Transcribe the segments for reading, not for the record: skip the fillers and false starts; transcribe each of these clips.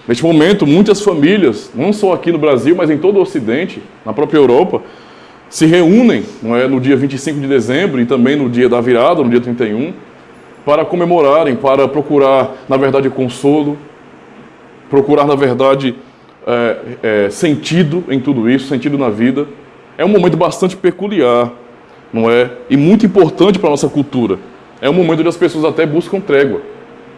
Neste momento, muitas famílias, não só aqui no Brasil, mas em todo o Ocidente, na própria Europa, se reúnem, não é, no dia 25 de dezembro e também no dia da virada, no dia 31, para comemorarem, para procurar, na verdade, consolo, procurar, na verdade, sentido em tudo isso, sentido na vida. É um momento bastante peculiar, não é? E muito importante para a nossa cultura. É um momento onde as pessoas até buscam trégua.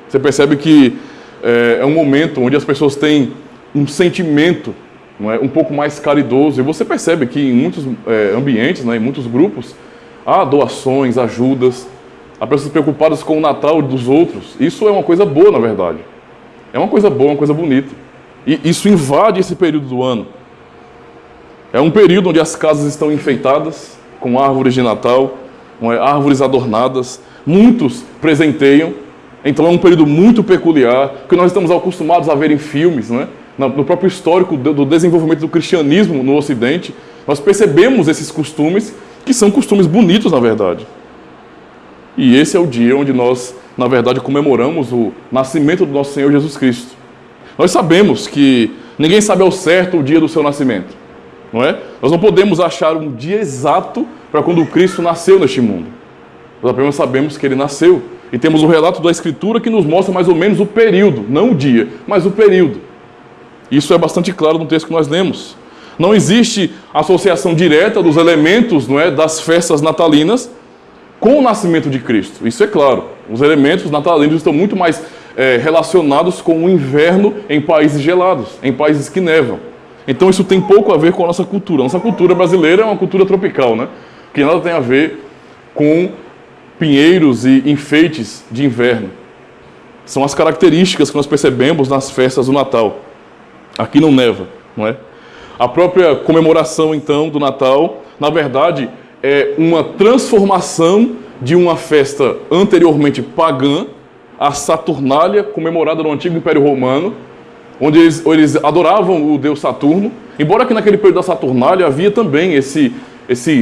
Você percebe que é um momento onde as pessoas têm um sentimento, não é, um pouco mais caridoso. E você percebe que em muitos ambientes, né, em muitos grupos, há doações, ajudas, há pessoas preocupadas com o Natal dos outros. Isso é uma coisa boa, na verdade. É uma coisa boa, uma coisa bonita. E isso invade esse período do ano. É um período onde as casas estão enfeitadas com árvores de Natal, não é, árvores adornadas, muitos presenteiam. Então é um período muito peculiar, que nós estamos acostumados a ver em filmes, né? No próprio histórico do desenvolvimento do cristianismo no Ocidente, nós percebemos esses costumes, que são costumes bonitos, na verdade. E esse é o dia onde nós, na verdade, comemoramos o nascimento do nosso Senhor Jesus Cristo. Nós sabemos que ninguém sabe ao certo o dia do seu nascimento, não é? Nós não podemos achar um dia exato para quando Cristo nasceu neste mundo. Nós apenas sabemos que ele nasceu. E temos o relato da Escritura que nos mostra mais ou menos o período, não o dia, mas o período. Isso é bastante claro no texto que nós lemos. Não existe associação direta dos elementos, não é, das festas natalinas com o nascimento de Cristo. Isso é claro. Os elementos natalinos estão muito mais relacionados com o inverno em países gelados, em países que nevam. Então isso tem pouco a ver com a nossa cultura. Nossa cultura brasileira é uma cultura tropical, né? Que nada tem a ver com pinheiros e enfeites de inverno. São as características que nós percebemos nas festas do Natal. Aqui não neva, não é? A própria comemoração, então, do Natal, na verdade, é uma transformação de uma festa anteriormente pagã, a Saturnália, comemorada no Antigo Império Romano, onde eles adoravam o deus Saturno, embora que naquele período da Saturnália havia também esse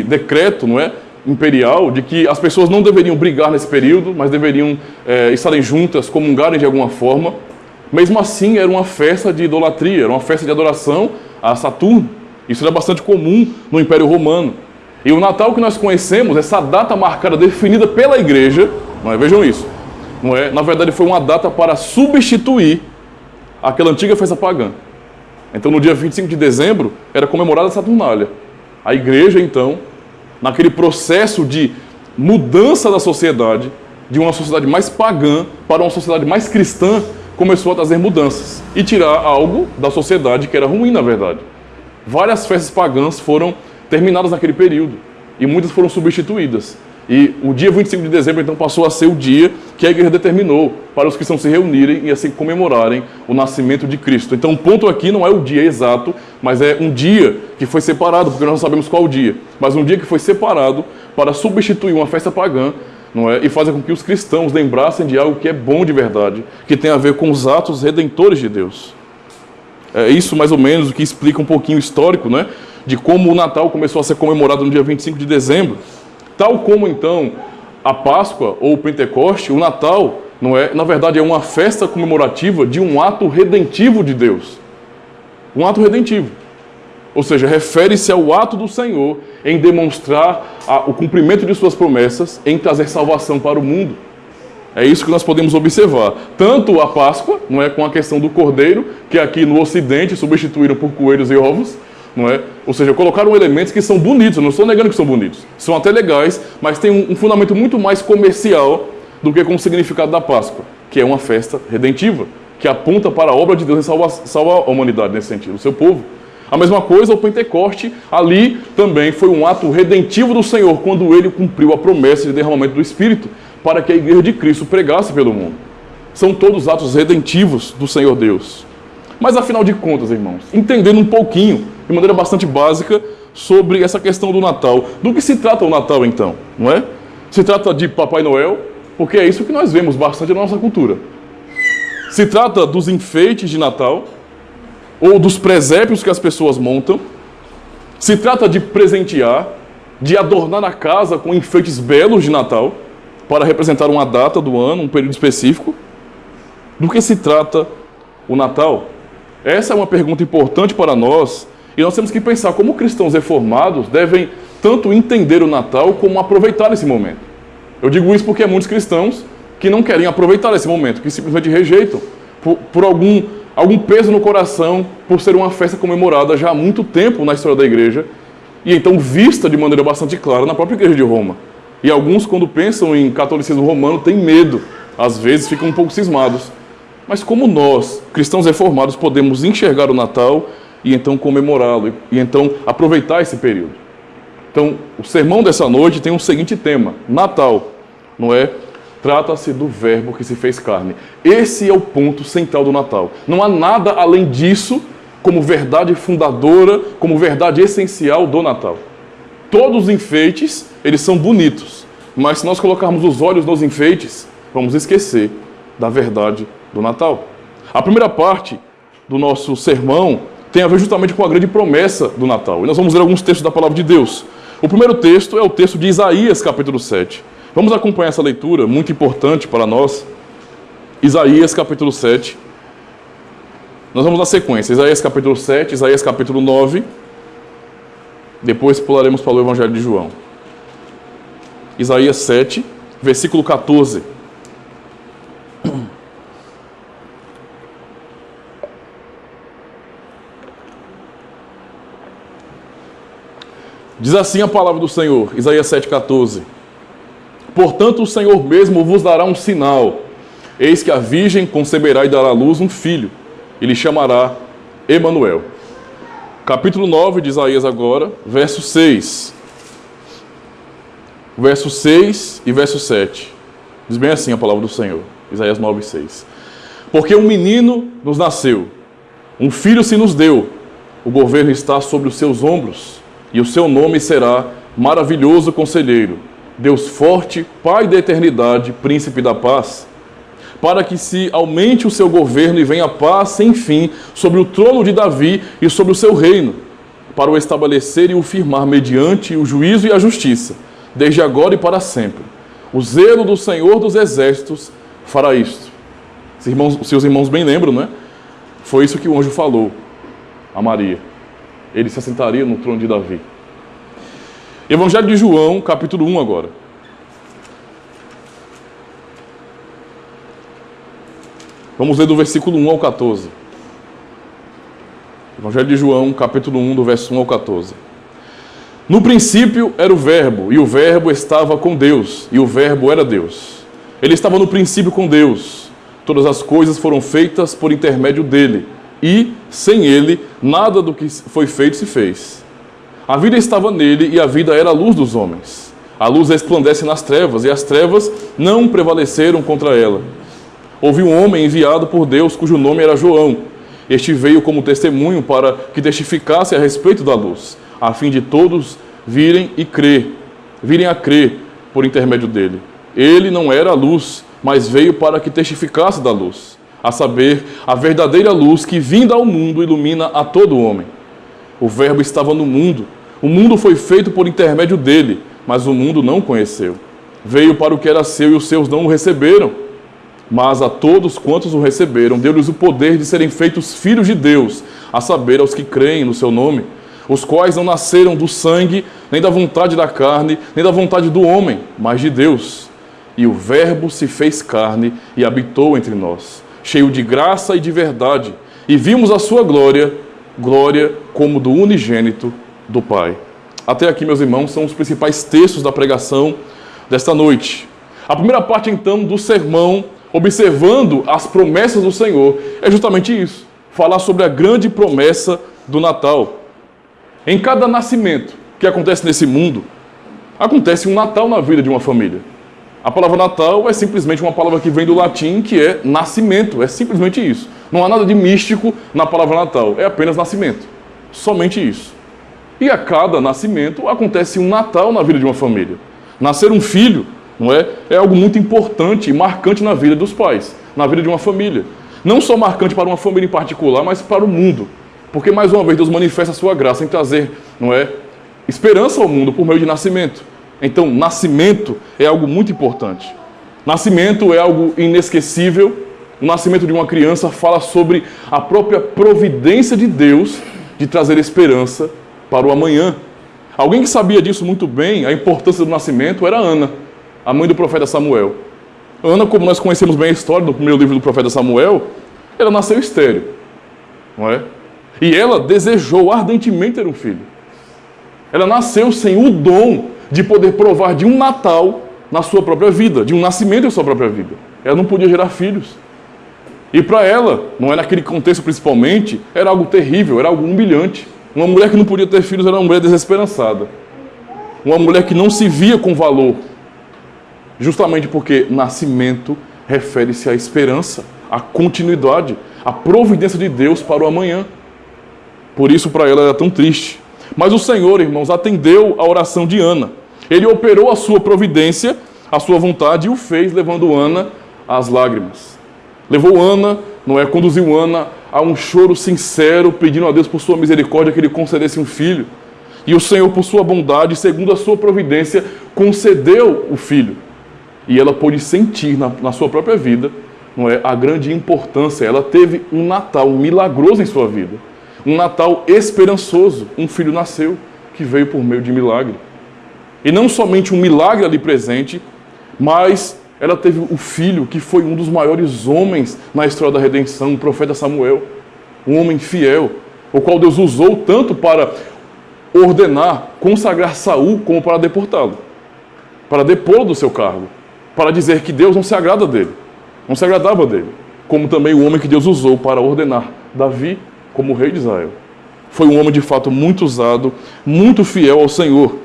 decreto, não é, imperial, de que as pessoas não deveriam brigar nesse período, mas deveriam estarem juntas, comungarem de alguma forma. Mesmo assim, era uma festa de idolatria, era uma festa de adoração a Saturno. Isso era bastante comum no Império Romano. E o Natal que nós conhecemos, essa data marcada, definida pela igreja, não é? Vejam isso, não é? Na verdade, foi uma data para substituir aquela antiga festa pagã. Então, no dia 25 de dezembro, era comemorada a Saturnália. A igreja, então, naquele processo de mudança da sociedade, de uma sociedade mais pagã para uma sociedade mais cristã, começou a trazer mudanças e tirar algo da sociedade que era ruim, na verdade. Várias festas pagãs foram terminadas naquele período e muitas foram substituídas. E o dia 25 de dezembro, então, passou a ser o dia que a igreja determinou para os cristãos se reunirem e assim comemorarem o nascimento de Cristo. Então, o ponto aqui não é o dia exato, mas é um dia que foi separado, porque nós não sabemos qual o dia, mas um dia que foi separado para substituir uma festa pagã, não é? E fazer com que os cristãos lembrassem de algo que é bom de verdade, que tem a ver com os atos redentores de Deus. É isso mais ou menos o que explica um pouquinho o histórico, né, de como o Natal começou a ser comemorado no dia 25 de dezembro. Tal como, então, a Páscoa ou o Pentecoste, o Natal, não é, na verdade, é uma festa comemorativa de um ato redentivo de Deus. Um ato redentivo. Ou seja, refere-se ao ato do Senhor em demonstrar o cumprimento de suas promessas, em trazer salvação para o mundo. É isso que nós podemos observar. Tanto a Páscoa, não é, com a questão do cordeiro, que aqui no Ocidente substituíram por coelhos e ovos, não é? Ou seja, colocaram elementos que são bonitos, eu não estou negando que são bonitos. São até legais, mas tem um fundamento muito mais comercial do que com o significado da Páscoa, que é uma festa redentiva, que aponta para a obra de Deus em salvar a humanidade nesse sentido, o seu povo. A mesma coisa, o Pentecoste, ali também foi um ato redentivo do Senhor, quando ele cumpriu a promessa de derramamento do Espírito, para que a igreja de Cristo pregasse pelo mundo. São todos atos redentivos do Senhor Deus. Mas afinal de contas, irmãos, entendendo um pouquinho, de maneira bastante básica, sobre essa questão do Natal. Do que se trata o Natal, então? Não é? Se trata de Papai Noel, porque é isso que nós vemos bastante na nossa cultura. Se trata dos enfeites de Natal, ou dos presépios que as pessoas montam. Se trata de presentear, de adornar a casa com enfeites belos de Natal, para representar uma data do ano, um período específico. Do que se trata o Natal? Essa é uma pergunta importante para nós e nós temos que pensar como cristãos reformados devem tanto entender o Natal como aproveitar esse momento. Eu digo isso porque há muitos cristãos que não querem aproveitar esse momento, que simplesmente rejeitam por algum peso no coração, por ser uma festa comemorada já há muito tempo na história da igreja e então vista de maneira bastante clara na própria igreja de Roma. E alguns, quando pensam em catolicismo romano, têm medo, às vezes ficam um pouco cismados. Mas como nós, cristãos reformados, podemos enxergar o Natal e então comemorá-lo, e então aproveitar esse período? Então, o sermão dessa noite tem o seguinte tema: Natal, não é? Trata-se do Verbo que se fez carne. Esse é o ponto central do Natal. Não há nada além disso como verdade fundadora, como verdade essencial do Natal. Todos os enfeites, eles são bonitos, mas se nós colocarmos os olhos nos enfeites, vamos esquecer da verdade do Natal. A primeira parte do nosso sermão tem a ver justamente com a grande promessa do Natal. E nós vamos ler alguns textos da Palavra de Deus. O primeiro texto é o texto de Isaías, capítulo 7. Vamos acompanhar essa leitura, muito importante para nós. Isaías, capítulo 7. Nós vamos na sequência. Isaías, capítulo 7, Isaías, capítulo 9. Depois pularemos para o Evangelho de João. Isaías 7, versículo 14. Diz assim a palavra do Senhor, Isaías 7,14. Portanto, o Senhor mesmo vos dará um sinal. Eis que a virgem conceberá e dará à luz um filho, e lhe chamará Emanuel. Capítulo 9 de Isaías agora, verso 6. Verso 6 e verso 7. Diz bem assim a palavra do Senhor, Isaías 9, 6. Porque um menino nos nasceu, um filho se nos deu, o governo está sobre os seus ombros, e o seu nome será Maravilhoso Conselheiro, Deus Forte, Pai da Eternidade, Príncipe da Paz. Para que se aumente o seu governo e venha a paz sem fim sobre o trono de Davi e sobre o seu reino, para o estabelecer e o firmar mediante o juízo e a justiça, desde agora e para sempre. O zelo do Senhor dos Exércitos fará isto. Seus irmãos bem lembram, não é? Foi isso que o anjo falou a Maria. Ele se assentaria no trono de Davi. Evangelho de João, capítulo 1 agora. Vamos ler do versículo 1 ao 14. Evangelho de João, capítulo 1, do verso 1 ao 14. No princípio era o Verbo, e o Verbo estava com Deus, e o Verbo era Deus. Ele estava no princípio com Deus. Todas as coisas foram feitas por intermédio dele, e, sem ele, nada do que foi feito se fez. A vida estava nele, e a vida era a luz dos homens. A luz resplandece nas trevas, e as trevas não prevaleceram contra ela. Houve um homem enviado por Deus, cujo nome era João. Este veio como testemunho para que testificasse a respeito da luz, a fim de todos virem a crer por intermédio dele. Ele não era a luz, mas veio para que testificasse da luz, a saber, a verdadeira luz que, vinda ao mundo, ilumina a todo homem. O Verbo estava no mundo. O mundo foi feito por intermédio dele, mas o mundo não o conheceu. Veio para o que era seu e os seus não o receberam. Mas a todos quantos o receberam, deu-lhes o poder de serem feitos filhos de Deus, a saber, aos que creem no seu nome, os quais não nasceram do sangue, nem da vontade da carne, nem da vontade do homem, mas de Deus. E o Verbo se fez carne e habitou entre nós, cheio de graça e de verdade, e vimos a sua glória, glória como do unigênito do Pai. Até aqui, meus irmãos, são os principais textos da pregação desta noite. A primeira parte, então, do sermão, observando as promessas do Senhor, é justamente isso, falar sobre a grande promessa do Natal. Em cada nascimento que acontece nesse mundo, acontece um Natal na vida de uma família. A palavra Natal é simplesmente uma palavra que vem do latim, que é nascimento, é simplesmente isso. Não há nada de místico na palavra Natal, é apenas nascimento, somente isso. E a cada nascimento acontece um Natal na vida de uma família. Nascer um filho, não é? É algo muito importante e marcante na vida dos pais, na vida de uma família. Não só marcante para uma família em particular, mas para o mundo. Porque, mais uma vez, Deus manifesta a sua graça em trazer, não é, esperança ao mundo por meio de nascimento. Então, nascimento é algo muito importante. Nascimento é algo inesquecível, O nascimento de uma criança fala sobre a própria providência de Deus de trazer esperança para o amanhã. Alguém que sabia disso muito bem, a importância do nascimento, era Ana, a mãe do profeta Samuel. Ana, como nós conhecemos bem a história do primeiro livro do profeta Samuel, ela nasceu estéril, não é? E ela desejou ardentemente ter um filho. Ela nasceu sem o dom de poder provar de um Natal na sua própria vida, de um nascimento em sua própria vida. Ela não podia gerar filhos. E para ela, não é naquele contexto principalmente, era algo terrível, era algo humilhante. Uma mulher que não podia ter filhos era uma mulher desesperançada. Uma mulher que não se via com valor. Justamente porque nascimento refere-se à esperança, à continuidade, à providência de Deus para o amanhã. Por isso, para ela era tão triste. Mas o Senhor, irmãos, atendeu a oração de Ana. Ele operou a sua providência, a sua vontade, e o fez, levando Ana às lágrimas. Levou Ana, não é? Conduziu Ana a um choro sincero, pedindo a Deus por sua misericórdia que Ele concedesse um filho. E o Senhor, por sua bondade, segundo a sua providência, concedeu o filho. E ela pôde sentir na sua própria vida, não é, a grande importância. Ela teve um Natal milagroso em sua vida. Um Natal esperançoso. Um filho nasceu, que veio por meio de milagre. E não somente um milagre ali presente, mas ela teve o filho que foi um dos maiores homens na história da redenção, o profeta Samuel. Um homem fiel, o qual Deus usou tanto para ordenar, consagrar Saul, como para deportá-lo. Para depô-lo do seu cargo. Para dizer que Deus não se agrada dele, não se agradava dele, como também o homem que Deus usou para ordenar Davi como rei de Israel. Foi um homem de fato muito usado, muito fiel ao Senhor.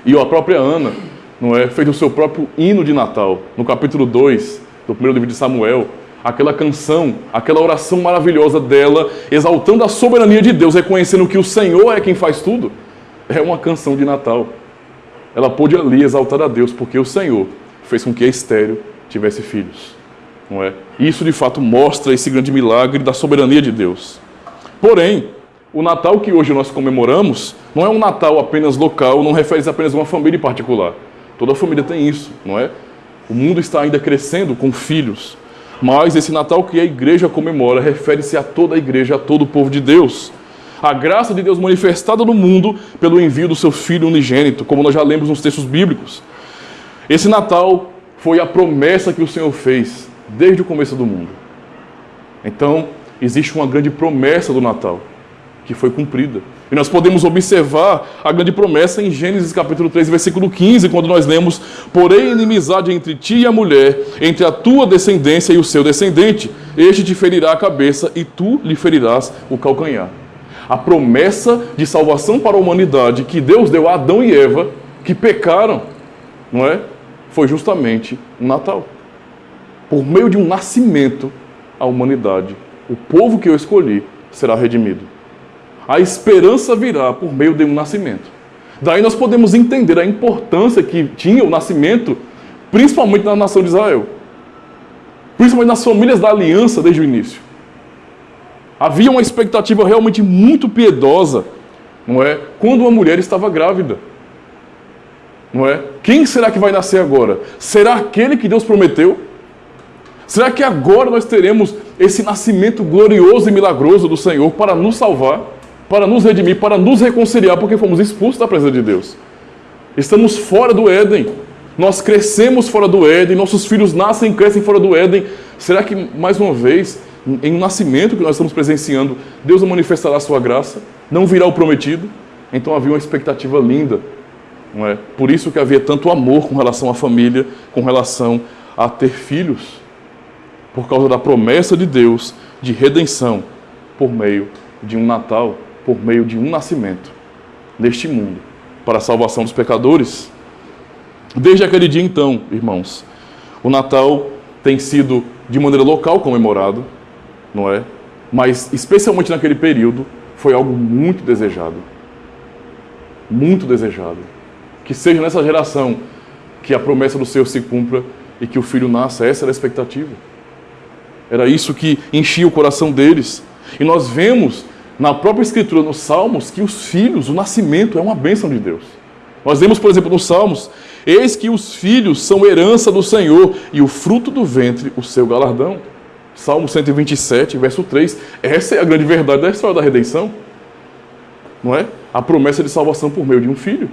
E a própria Ana, não é, fez o seu próprio hino de Natal, no capítulo 2 do primeiro livro de Samuel, aquela canção, aquela oração maravilhosa dela, exaltando a soberania de Deus, reconhecendo que o Senhor é quem faz tudo. É uma canção de Natal. Ela pôde ali exaltar a Deus, porque o Senhor fez com que a estéril tivesse filhos, não é? E isso de fato mostra esse grande milagre da soberania de Deus. Porém, o Natal que hoje nós comemoramos não é um Natal apenas local, não refere-se apenas a uma família em particular. Toda família tem isso, não é? O mundo está ainda crescendo com filhos, mas esse Natal que a igreja comemora refere-se a toda a igreja, a todo o povo de Deus. A graça de Deus manifestada no mundo pelo envio do seu Filho unigênito, como nós já lemos nos textos bíblicos. Esse Natal foi a promessa que o Senhor fez desde o começo do mundo. Então, existe uma grande promessa do Natal, que foi cumprida. E nós podemos observar a grande promessa em Gênesis capítulo 3, versículo 15, quando nós lemos: porém, inimizade entre ti e a mulher, entre a tua descendência e o seu descendente, este te ferirá a cabeça e tu lhe ferirás o calcanhar. A promessa de salvação para a humanidade que Deus deu a Adão e Eva, que pecaram, não é? Foi justamente um Natal. Por meio de um nascimento, a humanidade, o povo que eu escolhi, será redimido. A esperança virá por meio de um nascimento. Daí nós podemos entender a importância que tinha o nascimento, principalmente na nação de Israel. Principalmente nas famílias da aliança desde o início. Havia uma expectativa realmente muito piedosa, não é? Quando uma mulher estava grávida. Não é? Quem será que vai nascer agora? Será aquele que Deus prometeu? Será que agora nós teremos esse nascimento glorioso e milagroso do Senhor para nos salvar, para nos redimir, para nos reconciliar, porque fomos expulsos da presença de Deus? Estamos fora do Éden. Nós crescemos fora do Éden, nossos filhos nascem e crescem fora do Éden. Será que, mais uma vez, em um nascimento que nós estamos presenciando, Deus não manifestará a sua graça? Não virá o prometido? Então havia uma expectativa linda. Não é? Por isso que havia tanto amor com relação à família, com relação a ter filhos, por causa da promessa de Deus de redenção por meio de um Natal, por meio de um nascimento neste mundo, para a salvação dos pecadores. Desde aquele dia então, irmãos, o Natal tem sido de maneira local comemorado, não é? Mas especialmente naquele período foi algo muito desejado. Muito desejado. Que seja nessa geração que a promessa do Senhor se cumpra e que o Filho nasça. Essa era a expectativa. Era isso que enchia o coração deles. E nós vemos na própria Escritura, nos Salmos, que os filhos, o nascimento é uma bênção de Deus. Nós vemos, por exemplo, nos Salmos: eis que os filhos são herança do Senhor e o fruto do ventre o seu galardão. Salmo 127, verso 3. Essa é a grande verdade da história da redenção. Não é? A promessa de salvação por meio de um filho.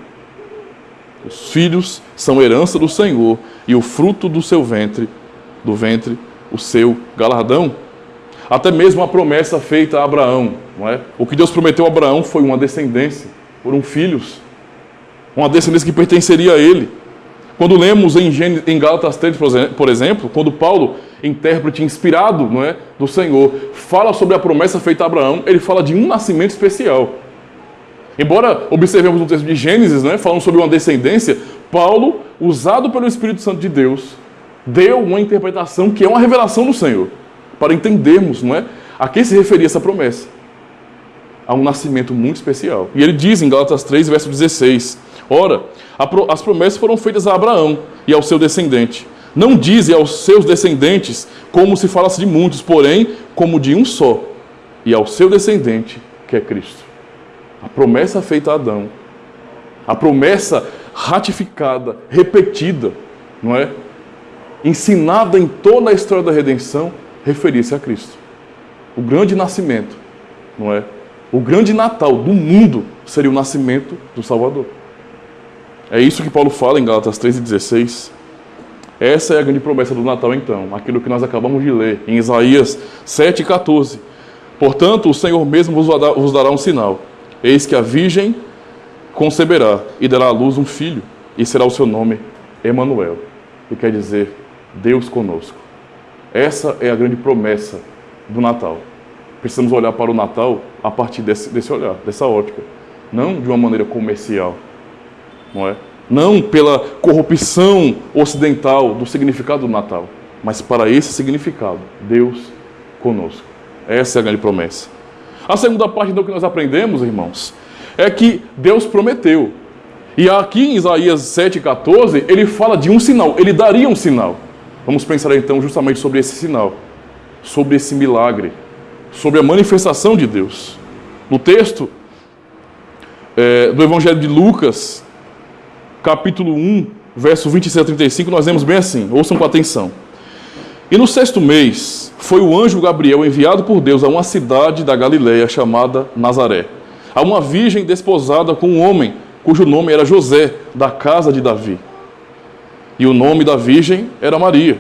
Os filhos são herança do Senhor e o fruto do seu ventre, o seu galardão. Até mesmo a promessa feita a Abraão, não é? O que Deus prometeu a Abraão foi uma descendência, foram filhos, uma descendência que pertenceria a ele. Quando lemos em Gálatas 3, por exemplo, quando Paulo, intérprete inspirado, não é, do Senhor, fala sobre a promessa feita a Abraão, ele fala de um nascimento especial. Embora observemos no texto de Gênesis, né, falando sobre uma descendência, Paulo, usado pelo Espírito Santo de Deus, deu uma interpretação que é uma revelação do Senhor, para entendermos, não é, a que se referia essa promessa. A um nascimento muito especial. E ele diz em Gálatas 3, verso 16, ora, as promessas foram feitas a Abraão e ao seu descendente. Não dize aos seus descendentes como se falasse de muitos, porém, como de um só, e ao seu descendente, que é Cristo. A promessa feita a Adão, a promessa ratificada, repetida, não é? Ensinada em toda a história da redenção, referia-se a Cristo. O grande nascimento, não é? O grande Natal do mundo seria o nascimento do Salvador. É isso que Paulo fala em Gálatas 3,16. Essa é a grande promessa do Natal, então. Aquilo que nós acabamos de ler em Isaías 7,14. Portanto, o Senhor mesmo vos dará um sinal. Eis que a virgem conceberá e dará à luz um filho, e será o seu nome Emanuel, que quer dizer Deus conosco. Essa é a grande promessa do Natal. Precisamos olhar para o Natal a partir desse olhar, dessa ótica. Não de uma maneira comercial, não é? Não pela corrupção ocidental do significado do Natal, mas para esse significado, Deus conosco. Essa é a grande promessa. A segunda parte do que nós aprendemos, irmãos, é que Deus prometeu. E aqui em Isaías 7,14, ele fala de um sinal, ele daria um sinal. Vamos pensar então justamente sobre esse sinal, sobre esse milagre, sobre a manifestação de Deus. No texto do Evangelho de Lucas, capítulo 1, verso 26 a 35, nós vemos bem assim, ouçam com atenção. E no 6º mês, foi o anjo Gabriel enviado por Deus a uma cidade da Galileia chamada Nazaré, a uma virgem desposada com um homem, cujo nome era José, da casa de Davi. E o nome da virgem era Maria.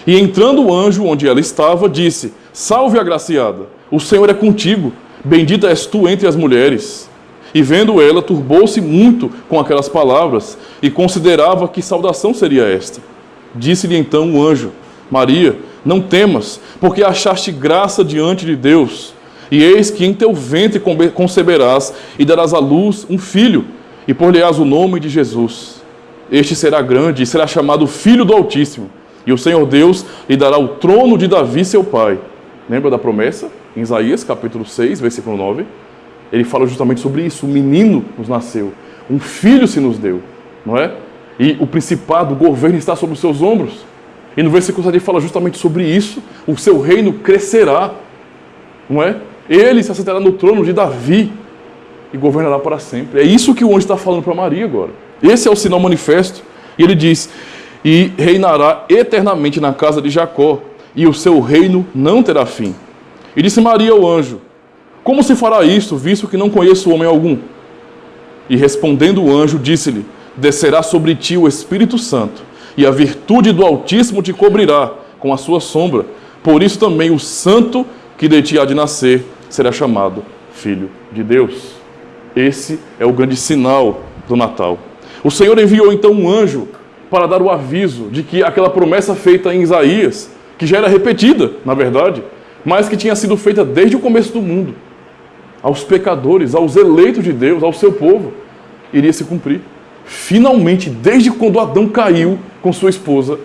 E entrando o anjo onde ela estava, disse: Salve, agraciada, o Senhor é contigo, bendita és tu entre as mulheres. E vendo ela, turbou-se muito com aquelas palavras, e considerava que saudação seria esta. Disse-lhe então o anjo: Maria, não temas, porque achaste graça diante de Deus. E eis que em teu ventre conceberás, e darás à luz um filho, e por-lhe-ás o nome de Jesus. Este será grande, e será chamado Filho do Altíssimo. E o Senhor Deus lhe dará o trono de Davi, seu pai. Lembra da promessa? Em Isaías, capítulo 6, versículo 9. Ele fala justamente sobre isso. Um menino nos nasceu, um filho se nos deu, não é? E o principado, o governo está sobre os seus ombros. E no versículo 7 ele fala justamente sobre isso. O seu reino crescerá, não é? Ele se assentará no trono de Davi e governará para sempre. É isso que o anjo está falando para Maria agora. Esse é o sinal manifesto. E ele diz: e reinará eternamente na casa de Jacó, e o seu reino não terá fim. E disse Maria ao anjo: Como se fará isto, visto que não conheço homem algum? E respondendo o anjo, disse-lhe: Descerá sobre ti o Espírito Santo, e a virtude do Altíssimo te cobrirá com a sua sombra. Por isso também o santo que de ti há de nascer será chamado Filho de Deus. Esse é o grande sinal do Natal. O Senhor enviou então um anjo para dar o aviso de que aquela promessa feita em Isaías, que já era repetida, na verdade, mas que tinha sido feita desde o começo do mundo, aos pecadores, aos eleitos de Deus, ao seu povo, iria se cumprir. Finalmente, desde quando Adão caiu com sua esposa,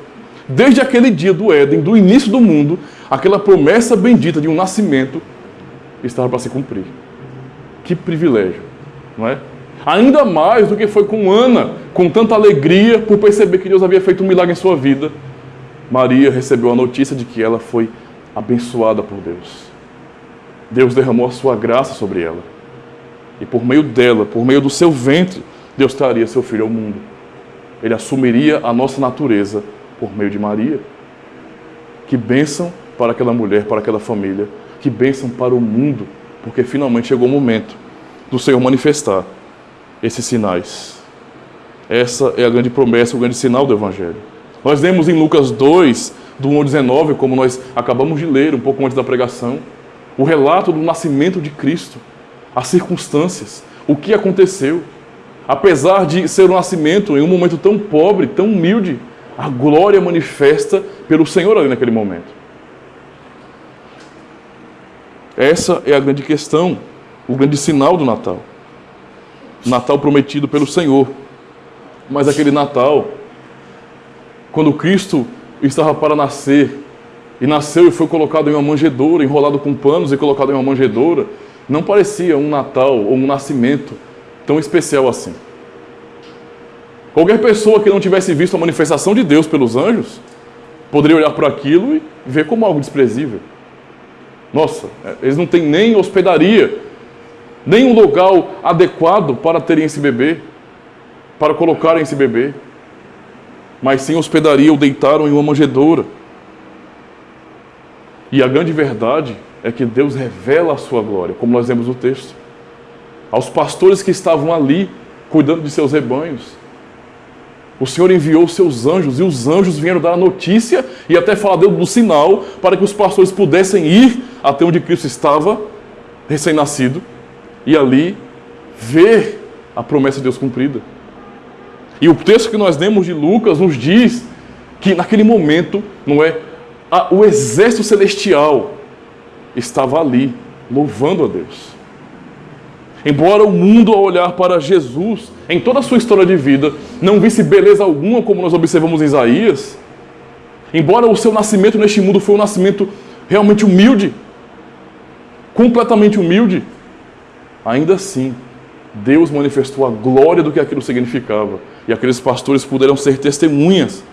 desde aquele dia do Éden, do início do mundo, aquela promessa bendita de um nascimento estava para se cumprir. Que privilégio, não é? Ainda mais do que foi com Ana, com tanta alegria por perceber que Deus havia feito um milagre em sua vida. Maria recebeu a notícia de que ela foi abençoada por Deus. Deus derramou a sua graça sobre ela. E por meio dela, por meio do seu ventre, Deus traria seu filho ao mundo. Ele assumiria a nossa natureza por meio de Maria. Que bênção para aquela mulher, para aquela família. Que bênção para o mundo, porque finalmente chegou o momento do Senhor manifestar esses sinais. Essa é a grande promessa, o grande sinal do Evangelho. Nós lemos em Lucas 2, do 1 ao 19, como nós acabamos de ler um pouco antes da pregação, o relato do nascimento de Cristo, as circunstâncias, o que aconteceu. Apesar de ser um nascimento em um momento tão pobre, tão humilde, a glória manifesta pelo Senhor ali naquele momento. Essa é a grande questão, o grande sinal do Natal. Natal prometido pelo Senhor. Mas aquele Natal, quando Cristo estava para nascer, e nasceu e foi colocado em uma manjedoura, enrolado com panos e colocado em uma manjedoura, não parecia um Natal ou um nascimento tão especial assim. Qualquer pessoa que não tivesse visto a manifestação de Deus pelos anjos, poderia olhar para aquilo e ver como algo desprezível. Nossa, eles não têm nem hospedaria, nem um local adequado para terem esse bebê, para colocarem esse bebê. Mas sim hospedaria, o deitaram em uma manjedoura. E a grande verdade é que Deus revela a sua glória, como nós vemos no texto, aos pastores que estavam ali, cuidando de seus rebanhos. O Senhor enviou os seus anjos, e os anjos vieram dar a notícia e até falar do sinal, para que os pastores pudessem ir até onde Cristo estava, recém-nascido, e ali ver a promessa de Deus cumprida. E o texto que nós lemos de Lucas nos diz que naquele momento, o exército celestial estava ali, louvando a Deus. Embora o mundo, ao olhar para Jesus, em toda a sua história de vida, não visse beleza alguma, como nós observamos em Isaías, embora o seu nascimento neste mundo foi um nascimento realmente humilde, completamente humilde, ainda assim, Deus manifestou a glória do que aquilo significava. E aqueles pastores puderam ser testemunhas,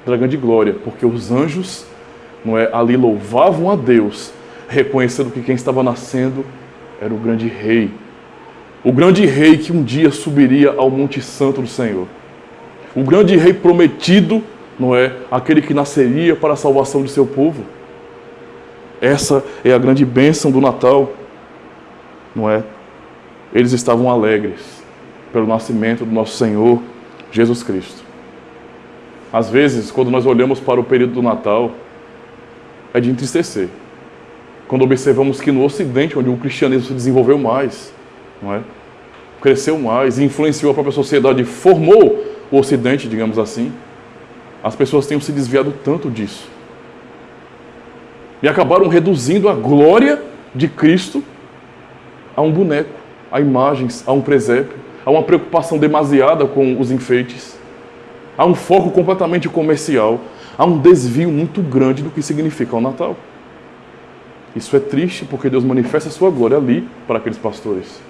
da grande glória, porque os anjos, ali louvavam a Deus, reconhecendo que quem estava nascendo era o grande rei. O grande rei que um dia subiria ao Monte Santo do Senhor. O grande rei prometido, aquele que nasceria para a salvação de seu povo. Essa é a grande bênção do Natal, Eles estavam alegres pelo nascimento do nosso Senhor Jesus Cristo. Às vezes, quando nós olhamos para o período do Natal, é de entristecer. Quando observamos que no Ocidente, onde o cristianismo se desenvolveu mais, cresceu mais, influenciou a própria sociedade, formou o Ocidente, digamos assim, as pessoas tenham se desviado tanto disso. E acabaram reduzindo a glória de Cristo a um boneco, a imagens, a um presépio, a uma preocupação demasiada com os enfeites, a um foco completamente comercial, a um desvio muito grande do que significa o Natal. Isso é triste porque Deus manifesta a sua glória ali para aqueles pastores,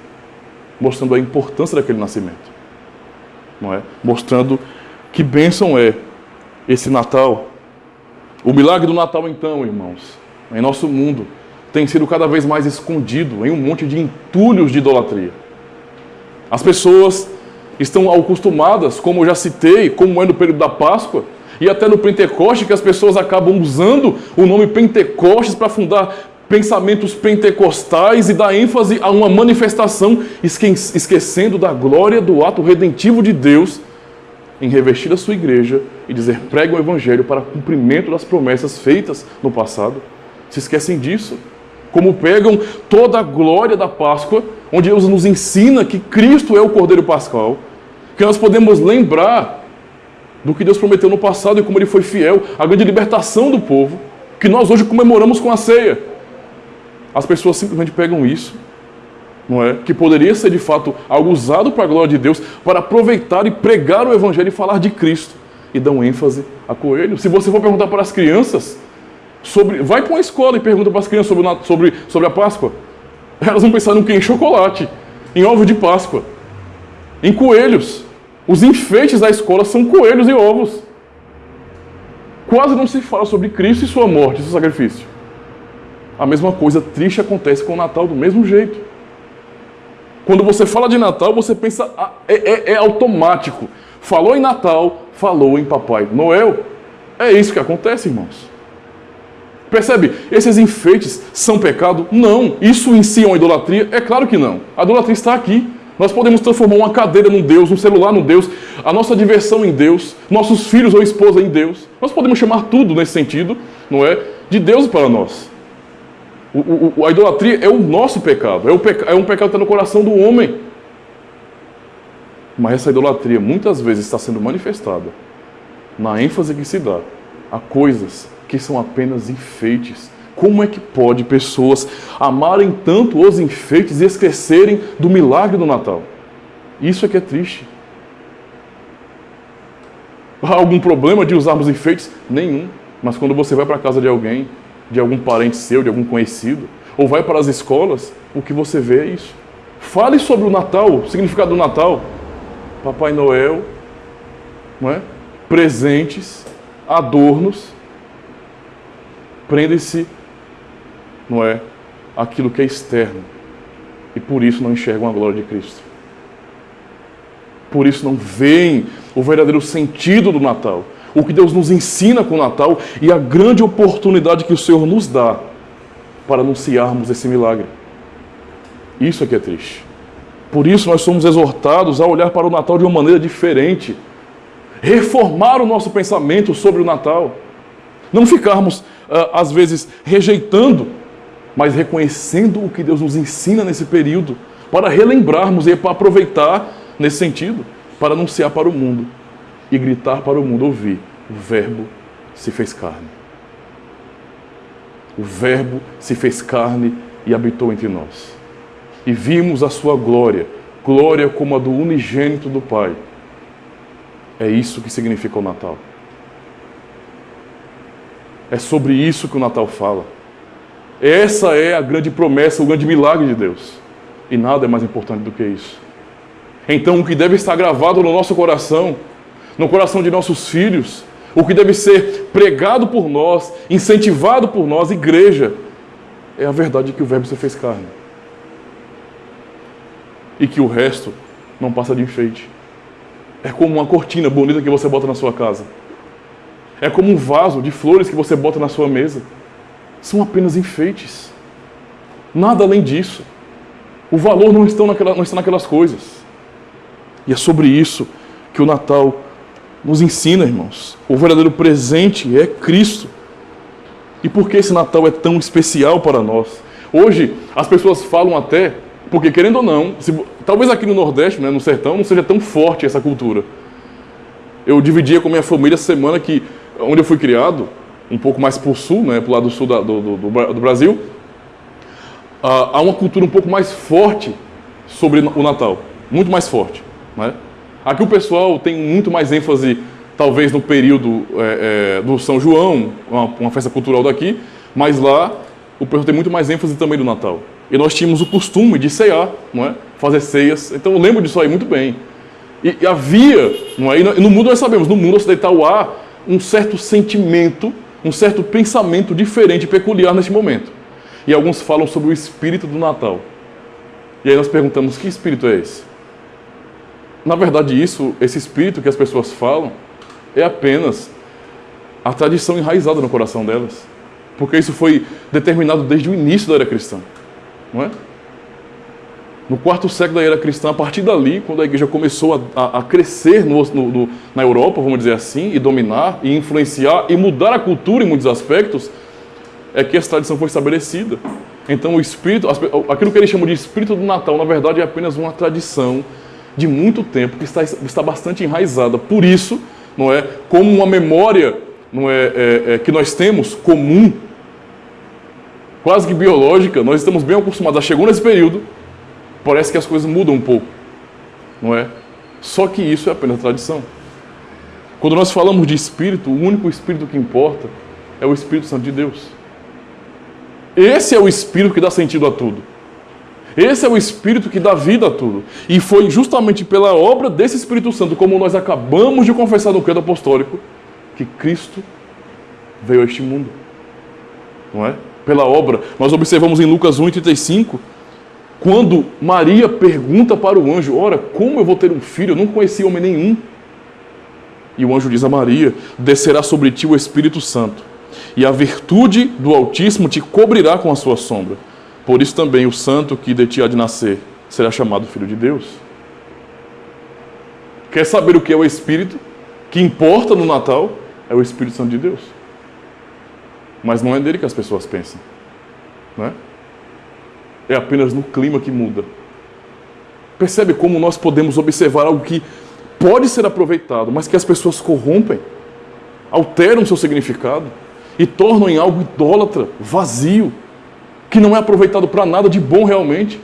mostrando a importância daquele nascimento, mostrando que bênção é esse Natal. O milagre do Natal, então, irmãos, em nosso mundo, tem sido cada vez mais escondido em um monte de entulhos de idolatria. As pessoas estão acostumadas, como eu já citei, como é no período da Páscoa, e até no Pentecoste, que as pessoas acabam usando o nome Pentecostes para fundar pensamentos pentecostais e dar ênfase a uma manifestação, esquecendo da glória do ato redentivo de Deus em revestir a sua igreja e dizer: pregue o Evangelho para cumprimento das promessas feitas no passado. Se esquecem disso. Como pegam toda a glória da Páscoa, onde Deus nos ensina que Cristo é o Cordeiro Pascal, que nós podemos lembrar do que Deus prometeu no passado e como Ele foi fiel, a grande libertação do povo, que nós hoje comemoramos com a ceia. As pessoas simplesmente pegam isso, que poderia ser de fato algo usado para a glória de Deus, para aproveitar e pregar o Evangelho e falar de Cristo, e dão ênfase a coelho. Se você for perguntar para as crianças, vai para uma escola e pergunta para as crianças sobre a Páscoa, elas vão pensar no quê? Em chocolate, em ovo de Páscoa, em coelhos. Os enfeites da escola são coelhos e ovos. Quase não se fala sobre Cristo e sua morte, seu sacrifício. A mesma coisa triste acontece com o Natal do mesmo jeito. Quando você fala de Natal, você pensa, é automático. Falou em Natal, falou em Papai Noel. É isso que acontece, irmãos. Percebe? Esses enfeites são pecado? Não. Isso em si é uma idolatria? É claro que não. A idolatria está aqui. Nós podemos transformar uma cadeira num Deus, um celular num Deus, a nossa diversão em Deus, nossos filhos ou esposa em Deus. Nós podemos chamar tudo nesse sentido, não é? De Deus para nós. A idolatria é o nosso pecado. É um pecado que está no coração do homem. Mas essa idolatria muitas vezes está sendo manifestada na ênfase que se dá a coisas que são apenas enfeites. Como é que pode pessoas amarem tanto os enfeites e esquecerem do milagre do Natal? Isso é que é triste. Há algum problema de usarmos enfeites? Nenhum. Mas quando você vai para a casa de alguém, de algum parente seu, de algum conhecido, ou vai para as escolas, o que você vê é isso. Fale sobre o Natal, o significado do Natal. Papai Noel, não é? Presentes, adornos, prende-se, não é, aquilo que é externo, e por isso não enxergam a glória de Cristo. Por isso não veem o verdadeiro sentido do Natal, o que Deus nos ensina com o Natal e a grande oportunidade que o Senhor nos dá para anunciarmos esse milagre. Isso é que é triste. Por isso nós somos exortados a olhar para o Natal de uma maneira diferente, reformar o nosso pensamento sobre o Natal, não ficarmos, às vezes, rejeitando, mas reconhecendo o que Deus nos ensina nesse período, para relembrarmos e para aproveitar nesse sentido, para anunciar para o mundo e gritar para o mundo ouvir: o Verbo se fez carne. O Verbo se fez carne e habitou entre nós. E vimos a sua glória, glória como a do unigênito do Pai. É isso que significa o Natal. É sobre isso que o Natal fala. Essa é a grande promessa, o grande milagre de Deus. E nada é mais importante do que isso. Então, o que deve estar gravado no nosso coração, no coração de nossos filhos, o que deve ser pregado por nós, incentivado por nós, igreja, é a verdade que o Verbo se fez carne. E que o resto não passa de enfeite. É como uma cortina bonita que você bota na sua casa. É como um vaso de flores que você bota na sua mesa. São apenas enfeites. Nada além disso. O valor não está naquelas coisas. E é sobre isso que o Natal nos ensina, irmãos. O verdadeiro presente é Cristo. E por que esse Natal é tão especial para nós? Hoje, as pessoas falam até, porque querendo ou não, talvez aqui no Nordeste, né, no sertão, não seja tão forte essa cultura. Eu dividia com minha família essa semana que, onde eu fui criado, um pouco mais para o sul, né, para o lado sul do Brasil, há uma cultura um pouco mais forte sobre o Natal. Muito mais forte. Né? Aqui o pessoal tem muito mais ênfase, talvez no período do São João, uma festa cultural daqui, mas lá o pessoal tem muito mais ênfase também do Natal. E nós tínhamos o costume de cear, não é? Fazer ceias. Então eu lembro disso aí muito bem. E havia, não é? E no mundo nós sabemos, no mundo ocidental há um certo sentimento, um certo pensamento diferente, peculiar neste momento. E alguns falam sobre o espírito do Natal. E aí nós perguntamos: que espírito é esse? Na verdade, esse espírito que as pessoas falam é apenas a tradição enraizada no coração delas. Porque isso foi determinado desde o início da era cristã. Não é? No 4º século da era cristã, a partir dali, quando a igreja começou a crescer na Europa, vamos dizer assim, e dominar, e influenciar, e mudar a cultura em muitos aspectos, é que essa tradição foi estabelecida. Então o espírito, aquilo que eles chamam de espírito do Natal, na verdade é apenas uma tradição de muito tempo, que está bastante enraizada. Por isso, não é, como uma memória, não que nós temos comum, quase que biológica, nós estamos bem acostumados. Chegou nesse período, parece que as coisas mudam um pouco, não é? Só que isso é apenas tradição. Quando nós falamos de Espírito, o único Espírito que importa é o Espírito Santo de Deus. Esse é o Espírito que dá sentido a tudo. Esse é o Espírito que dá vida a tudo. E foi justamente pela obra desse Espírito Santo, como nós acabamos de confessar no Credo Apostólico, que Cristo veio a este mundo. Não é? Pela obra. Nós observamos em Lucas 1:35, quando Maria pergunta para o anjo: ora, como eu vou ter um filho? Eu não conheci homem nenhum. E o anjo diz a Maria: descerá sobre ti o Espírito Santo, e a virtude do Altíssimo te cobrirá com a sua sombra. Por isso também o santo que de ti há de nascer será chamado Filho de Deus. Quer saber o que é o Espírito? Que importa no Natal é o Espírito Santo de Deus. Mas não é dele que as pessoas pensam, não é? É apenas no clima que muda. Percebe como nós podemos observar algo que pode ser aproveitado, mas que as pessoas corrompem, alteram seu significado e tornam em algo idólatra, vazio, que não é aproveitado para nada de bom realmente.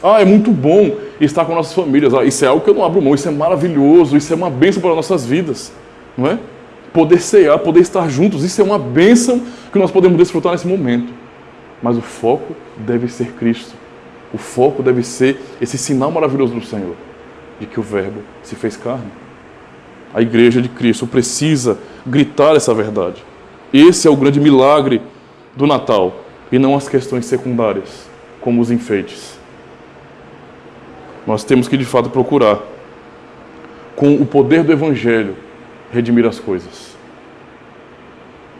É muito bom estar com nossas famílias. Isso é algo que eu não abro mão, isso é maravilhoso, isso é uma bênção para nossas vidas, não é? Poder cear, poder estar juntos, isso é uma bênção que nós podemos desfrutar nesse momento. Mas o foco deve ser Cristo. O foco deve ser esse sinal maravilhoso do Senhor, de que o Verbo se fez carne. A igreja de Cristo precisa gritar essa verdade. Esse é o grande milagre do Natal, e não as questões secundárias, como os enfeites. Nós temos que, de fato, procurar, com o poder do Evangelho, redimir as coisas.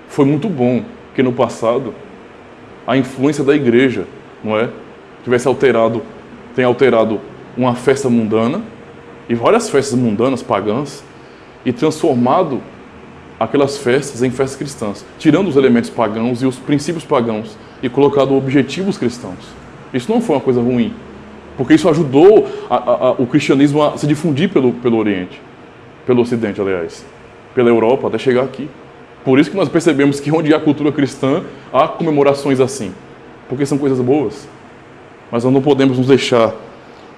Foi muito bom que no passado a influência da igreja, não é, tenha alterado uma festa mundana e várias festas mundanas, pagãs, e transformado aquelas festas em festas cristãs, tirando os elementos pagãos e os princípios pagãos e colocado objetivos cristãos. Isso não foi uma coisa ruim, porque isso ajudou o cristianismo a se difundir pelo Oriente, pelo Ocidente, aliás, pela Europa, até chegar aqui. Por isso que nós percebemos que onde há cultura cristã, há comemorações assim, porque são coisas boas. Mas nós não podemos nos deixar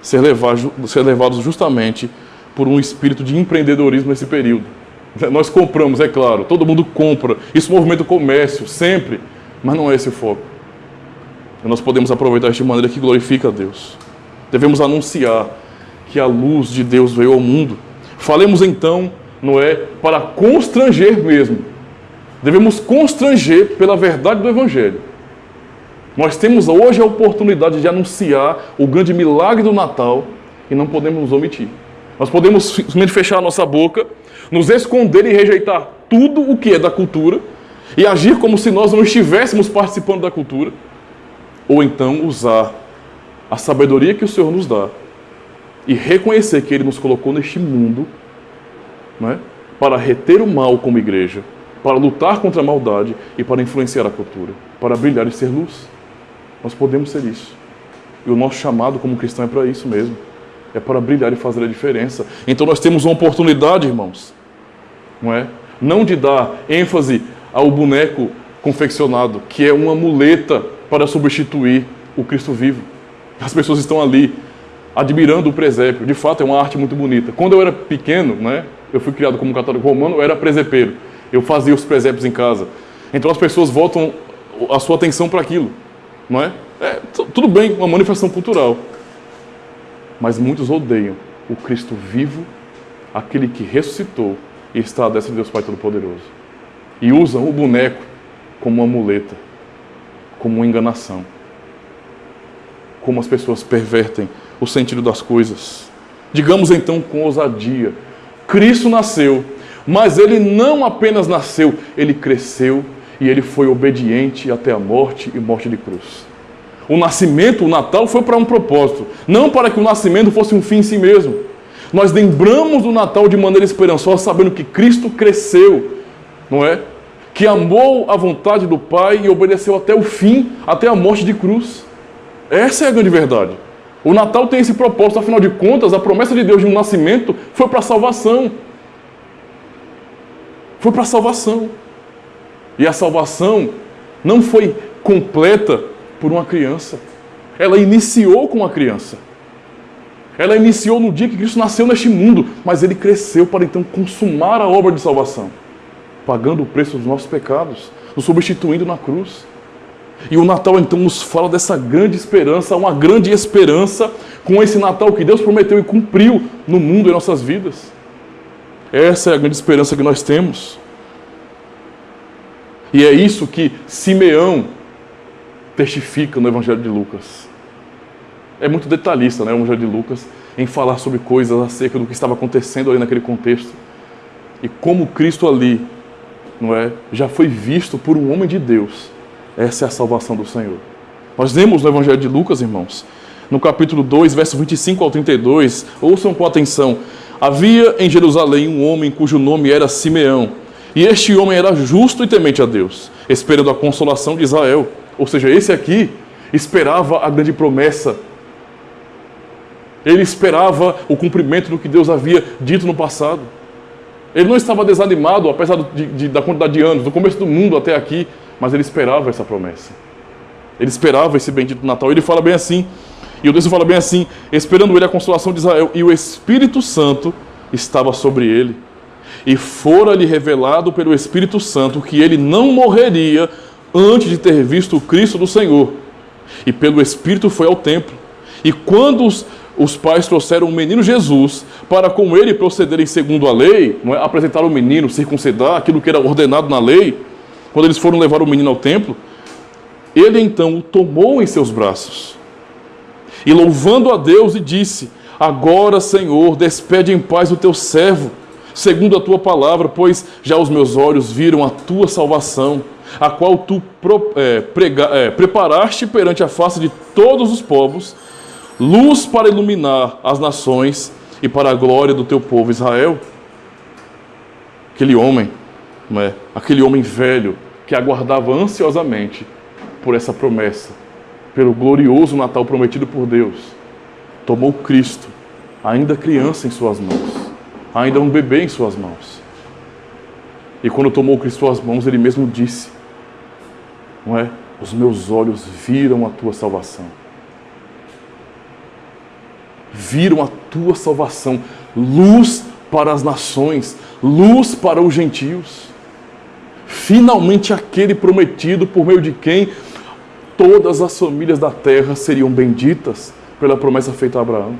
ser levados justamente por um espírito de empreendedorismo nesse período. Nós compramos, é claro, todo mundo compra, isso movimenta o comércio, sempre, mas não é esse o foco. E nós podemos aproveitar isso de maneira que glorifica a Deus. Devemos anunciar que a luz de Deus veio ao mundo. Falemos então, não é, para constranger mesmo. Devemos constranger pela verdade do Evangelho. Nós temos hoje a oportunidade de anunciar o grande milagre do Natal e não podemos nos omitir. Nós podemos simplesmente fechar a nossa boca, nos esconder e rejeitar tudo o que é da cultura e agir como se nós não estivéssemos participando da cultura, ou então usar a sabedoria que o Senhor nos dá e reconhecer que Ele nos colocou neste mundo, não é, para reter o mal como igreja, para lutar contra a maldade e para influenciar a cultura, para brilhar e ser luz. Nós podemos ser isso. E o nosso chamado como cristão é para isso mesmo. É para brilhar e fazer a diferença. Então nós temos uma oportunidade, irmãos, não é? Não de dar ênfase ao boneco confeccionado, que é uma muleta para substituir o Cristo vivo. As pessoas estão ali admirando o presépio. De fato, é uma arte muito bonita. Quando eu era pequeno, né, eu fui criado como católico romano, eu era presepeiro. Eu fazia os presépios em casa. Então as pessoas voltam a sua atenção para aquilo, não é? Tudo bem, uma manifestação cultural. Mas muitos odeiam o Cristo vivo, aquele que ressuscitou e está à destra de Deus Pai Todo-Poderoso. E usam o boneco como uma muleta, como uma enganação. Como as pessoas pervertem o sentido das coisas. Digamos então com ousadia, Cristo nasceu, mas Ele não apenas nasceu, Ele cresceu e Ele foi obediente até a morte e morte de cruz. O nascimento, o Natal, foi para um propósito, não para que o nascimento fosse um fim em si mesmo. Nós lembramos do Natal de maneira esperançosa, sabendo que Cristo cresceu, não é? Que amou a vontade do Pai e obedeceu até o fim, até a morte de cruz. Essa é a grande verdade. O Natal tem esse propósito, afinal de contas, a promessa de Deus de um nascimento foi para a salvação. Foi para a salvação. E a salvação não foi completa por uma criança. Ela iniciou com uma criança. Ela iniciou no dia que Cristo nasceu neste mundo, mas Ele cresceu para então consumar a obra de salvação, pagando o preço dos nossos pecados, nos substituindo na cruz. E o Natal então nos fala dessa grande esperança, uma grande esperança com esse Natal que Deus prometeu e cumpriu no mundo e em nossas vidas. Essa é a grande esperança que nós temos. E é isso que Simeão testifica no Evangelho de Lucas. É muito detalhista, né, o Evangelho de Lucas, em falar sobre coisas acerca do que estava acontecendo ali naquele contexto. E como Cristo ali não é, já foi visto por um homem de Deus. Essa é a salvação do Senhor. Nós lemos no Evangelho de Lucas, irmãos, no capítulo 2, verso 25 ao 32, ouçam com atenção. Havia em Jerusalém um homem cujo nome era Simeão, e este homem era justo e temente a Deus, esperando a consolação de Israel. Ou seja, esse aqui esperava a grande promessa. Ele esperava o cumprimento do que Deus havia dito no passado. Ele não estava desanimado, apesar da quantidade de anos, do começo do mundo até aqui, mas ele esperava essa promessa. Ele esperava esse bendito Natal. Ele fala bem assim, e o texto fala bem assim, esperando ele a consolação de Israel, e o Espírito Santo estava sobre ele. E fora-lhe revelado pelo Espírito Santo que ele não morreria antes de ter visto o Cristo do Senhor. E pelo Espírito foi ao templo. E quando os pais trouxeram o menino Jesus para com ele procederem segundo a lei, não é, apresentar o menino, circuncidar, aquilo que era ordenado na lei, quando eles foram levar o menino ao templo, ele então o tomou em seus braços. E louvando a Deus, e disse: agora, Senhor, despede em paz o teu servo, segundo a tua palavra, pois já os meus olhos viram a tua salvação, a qual tu preparaste perante a face de todos os povos, luz para iluminar as nações e para a glória do teu povo Israel. Aquele homem, não é? Aquele homem velho que aguardava ansiosamente por essa promessa, pelo glorioso Natal prometido por Deus, tomou Cristo, ainda criança, em suas mãos, ainda um bebê em suas mãos. E quando tomou Cristo em suas mãos, ele mesmo disse, não é? Os meus olhos viram a tua salvação. Viram a tua salvação, luz para as nações, luz para os gentios. Finalmente aquele prometido por meio de quem todas as famílias da terra seriam benditas pela promessa feita a Abraão.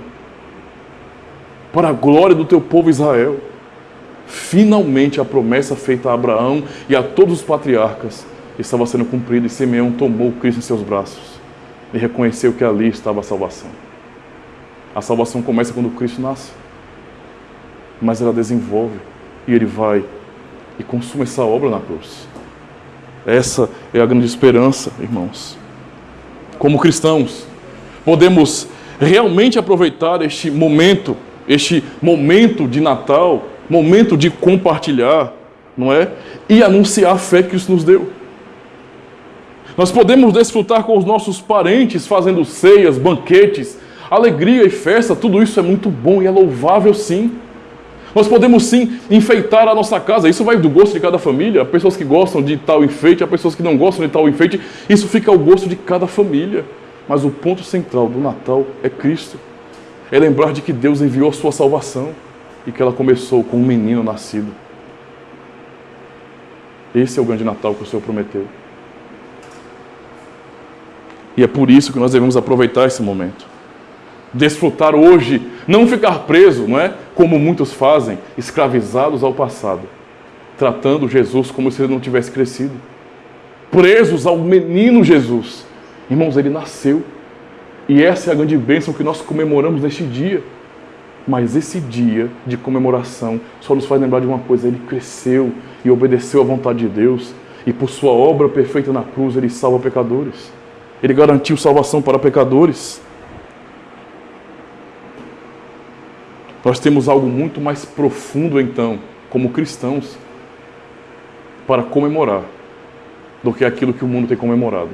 Para a glória do teu povo Israel. Finalmente a promessa feita a Abraão e a todos os patriarcas estava sendo cumprida, e Simeão tomou Cristo em seus braços e reconheceu que ali estava a salvação. A salvação começa quando Cristo nasce, mas ela desenvolve, e ele vai e consuma essa obra na cruz. Essa é a grande esperança, irmãos. Como cristãos, podemos realmente aproveitar este momento de Natal, momento de compartilhar, não é? E anunciar a fé que Cristo nos deu. Nós podemos desfrutar com os nossos parentes, fazendo ceias, banquetes, alegria e festa, tudo isso é muito bom e é louvável, sim. Nós podemos, sim, enfeitar a nossa casa. Isso vai do gosto de cada família. Há pessoas que gostam de tal enfeite, há pessoas que não gostam de tal enfeite. Isso fica ao gosto de cada família. Mas o ponto central do Natal é Cristo. É lembrar de que Deus enviou a sua salvação e que ela começou com um menino nascido. Esse é o grande Natal que o Senhor prometeu. E é por isso que nós devemos aproveitar esse momento. Desfrutar hoje, não ficar preso, não é? Como muitos fazem, escravizados ao passado, tratando Jesus como se ele não tivesse crescido. Presos ao menino Jesus. Irmãos, ele nasceu. E essa é a grande bênção que nós comemoramos neste dia. Mas esse dia de comemoração só nos faz lembrar de uma coisa: ele cresceu e obedeceu à vontade de Deus. E por sua obra perfeita na cruz, ele salva pecadores. Ele garantiu salvação para pecadores. Nós temos algo muito mais profundo, então, como cristãos, para comemorar, do que aquilo que o mundo tem comemorado.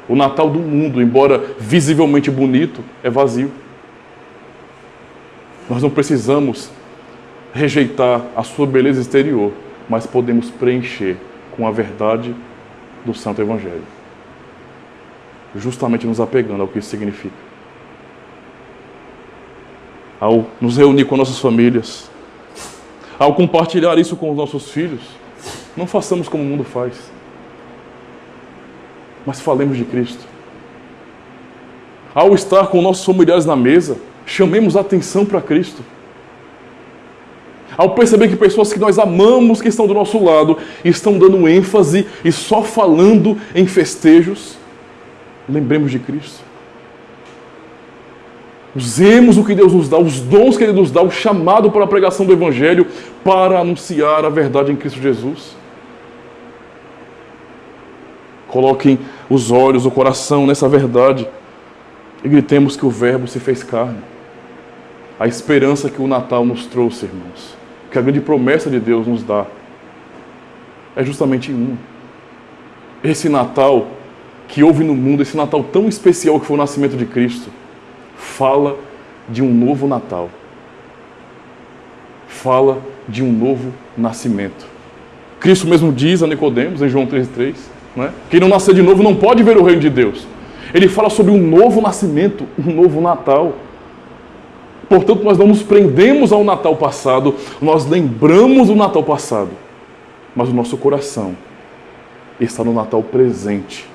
O Natal do mundo, embora visivelmente bonito, é vazio. Nós não precisamos rejeitar a sua beleza exterior, mas podemos preencher com a verdade do Santo Evangelho. Justamente nos apegando ao que isso significa. Ao nos reunir com nossas famílias, ao compartilhar isso com os nossos filhos, não façamos como o mundo faz, mas falemos de Cristo. Ao estar com nossos familiares na mesa, chamemos a atenção para Cristo. Ao perceber que pessoas que nós amamos, que estão do nosso lado, estão dando ênfase e só falando em festejos, lembremos de Cristo. Usemos o que Deus nos dá, os dons que Ele nos dá, o chamado para a pregação do Evangelho, para anunciar a verdade em Cristo Jesus. Coloquem os olhos, o coração nessa verdade e gritemos que o Verbo se fez carne. A esperança que o Natal nos trouxe, irmãos, que a grande promessa de Deus nos dá, é justamente um. Esse Natal que houve no mundo, esse Natal tão especial que foi o nascimento de Cristo, fala de um novo Natal. Fala de um novo nascimento. Cristo mesmo diz a Nicodemos, em João 3,3, né? Quem não nascer de novo não pode ver o reino de Deus. Ele fala sobre um novo nascimento, um novo Natal. Portanto, nós não nos prendemos ao Natal passado, nós lembramos do Natal passado, mas o nosso coração está no Natal presente,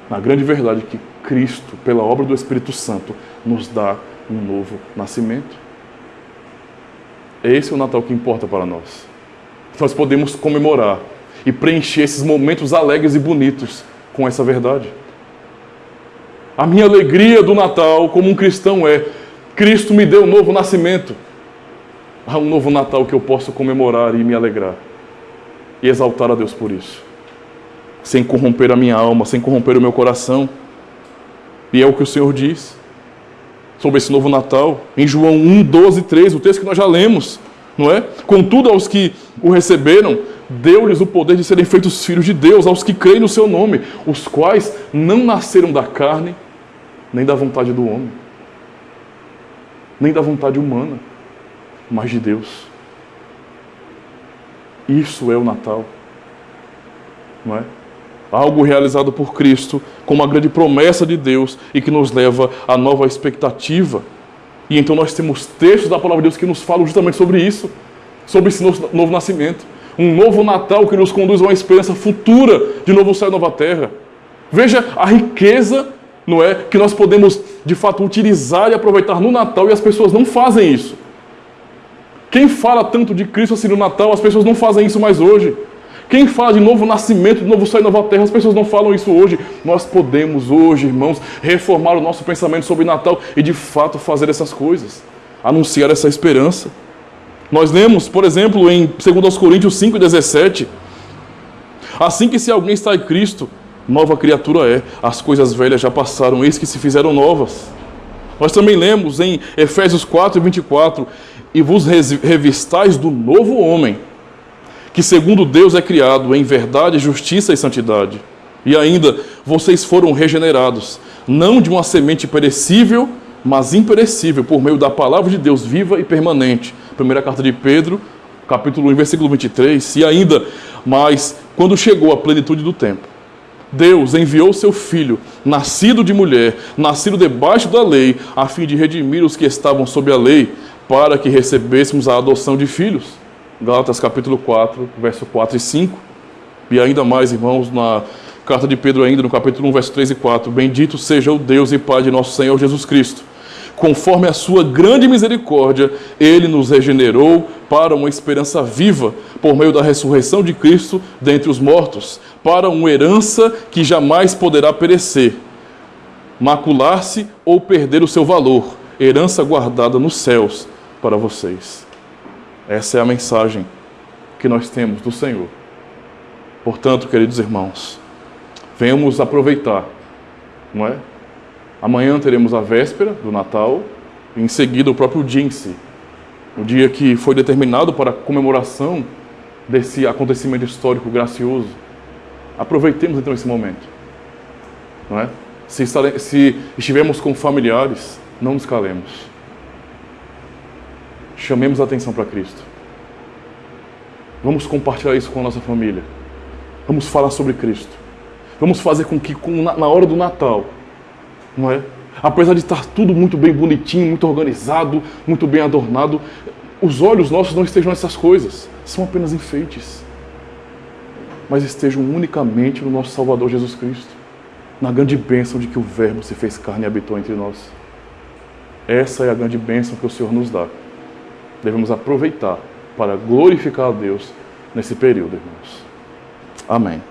na grande verdade que Cristo, pela obra do Espírito Santo, nos dá um novo nascimento. Esse é o Natal que importa para nós. Nós podemos comemorar e preencher esses momentos alegres e bonitos com essa verdade. A minha alegria do Natal como um cristão é: Cristo me deu um novo nascimento. Há um novo Natal que eu posso comemorar e me alegrar. E exaltar a Deus por isso. Sem corromper a minha alma, sem corromper o meu coração. E é o que o Senhor diz sobre esse novo Natal. Em João 1, 12, 13, o texto que nós já lemos, não é? Contudo, aos que o receberam, deu-lhes o poder de serem feitos filhos de Deus, aos que creem no seu nome, os quais não nasceram da carne, nem da vontade do homem, nem da vontade humana, mas de Deus. Isso é o Natal, não é? Algo realizado por Cristo, com uma grande promessa de Deus e que nos leva a nova expectativa. E então nós temos textos da palavra de Deus que nos falam justamente sobre isso, sobre esse novo nascimento. Um novo Natal que nos conduz a uma esperança futura de novo céu e nova terra. Veja a riqueza, não é, que nós podemos de fato utilizar e aproveitar no Natal, e as pessoas não fazem isso. Quem fala tanto de Cristo assim no Natal, as pessoas não fazem isso mais hoje. Quem fala de novo nascimento, de novo céu e nova terra, as pessoas não falam isso hoje. Nós podemos hoje, irmãos, reformar o nosso pensamento sobre Natal e de fato fazer essas coisas, anunciar essa esperança. Nós lemos, por exemplo, em 2 Coríntios 5,17, assim que se alguém está em Cristo, nova criatura é, as coisas velhas já passaram, eis que se fizeram novas. Nós também lemos em Efésios 4,24, e vos revistais do novo homem, que segundo Deus é criado em verdade, justiça e santidade. E ainda, vocês foram regenerados, não de uma semente perecível, mas imperecível, por meio da palavra de Deus viva e permanente. Primeira carta de Pedro, capítulo 1, versículo 23. E ainda, mas quando chegou a plenitude do tempo, Deus enviou seu Filho, nascido de mulher, nascido debaixo da lei, a fim de redimir os que estavam sob a lei, para que recebêssemos a adoção de filhos. Gálatas capítulo 4, verso 4 e 5. E ainda mais, irmãos, na carta de Pedro ainda, no capítulo 1, verso 3 e 4. Bendito seja o Deus e Pai de nosso Senhor Jesus Cristo. Conforme a sua grande misericórdia, Ele nos regenerou para uma esperança viva, por meio da ressurreição de Cristo dentre os mortos, para uma herança que jamais poderá perecer, macular-se ou perder o seu valor, herança guardada nos céus para vocês. Essa é a mensagem que nós temos do Senhor. Portanto, queridos irmãos, venhamos aproveitar, não é? Amanhã teremos a véspera do Natal, e em seguida o próprio dia em si. O dia que foi determinado para a comemoração desse acontecimento histórico gracioso. Aproveitemos então esse momento, não é? Se estivermos com familiares, não nos calemos. Chamemos a atenção para Cristo. Vamos compartilhar isso com a nossa família. Vamos falar sobre Cristo. Vamos fazer com que na hora do Natal, não é? Apesar de estar tudo muito bem bonitinho, muito organizado, muito bem adornado, os olhos nossos não estejam nessas coisas. São apenas enfeites. Mas estejam unicamente no nosso Salvador Jesus Cristo. Na grande bênção de que o Verbo se fez carne e habitou entre nós. Essa é a grande bênção que o Senhor nos dá. Devemos aproveitar para glorificar a Deus nesse período, irmãos. Amém.